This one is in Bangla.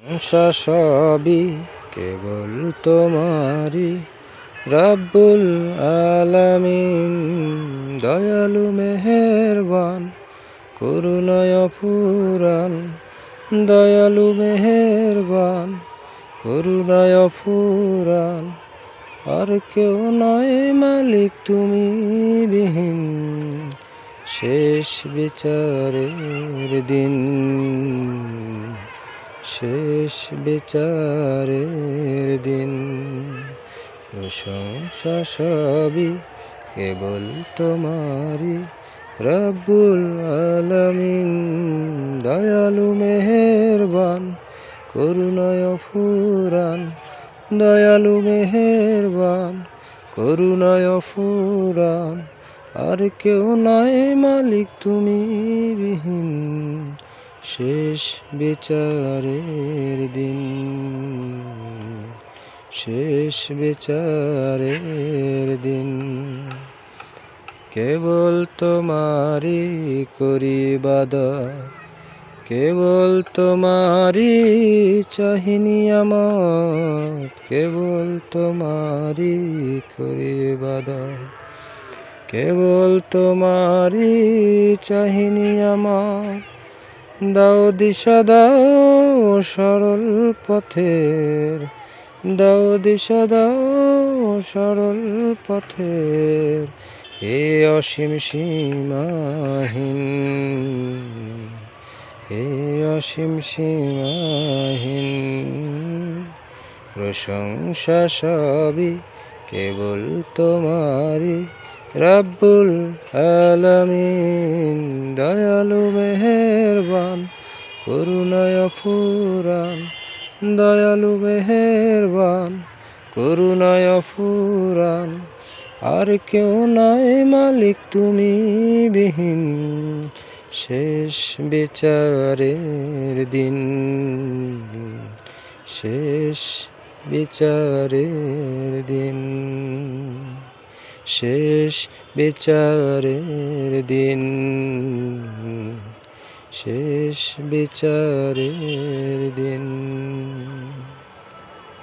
প্রশংসা সবই কেবল তোমারই, রব্বুল আলামিন। দয়ালু মেহেরবান, করুণায় অফুরান। দয়ালু মেহেরবান, করুণায় অফুরান। আর কেউ নয় মালিক তুমি বিহীন, শেষ বিচারের দিন। শেষ বিচারের দিন। প্রশংসা সবই কেবল তোমারই, রব্বুল আলামিন। দয়ালু মেহেরবান, করুণায় অফুরান। দয়ালু মেহেরবান, করুণায় অফুরান। আর কেউ নয় মালিক তুমি বিহীন, শেষ বিচারের দিন। শেষ বিচারের দিন। কেবল তোমারই করি ইবাদত, কেবল তোমারই চাহি নিয়ামত। কেবল তোমারই করি ইবাদত, কেবল তোমারই চাহি নিয়ামত। দাও দিশা দাও সরল পথের, দাও দিশা দাও সরল পথের। হে অসীম সীমাহীন, হে অসীম সীমাহীন। প্রশংসা সবই কেবল তোমারই, রব্বুল আলামিন। দয়ালু মেহেরবান, করুণায় অফুরান। দয়ালু মেহেরবান, করুণায় অফুরান। আর কেউ নয় মালিক তুমি বিহীন, শেষ বিচারের দিন। শেষ বিচারের দিন। শেষ বিচারের দিন। শেষ বিচারের দিন।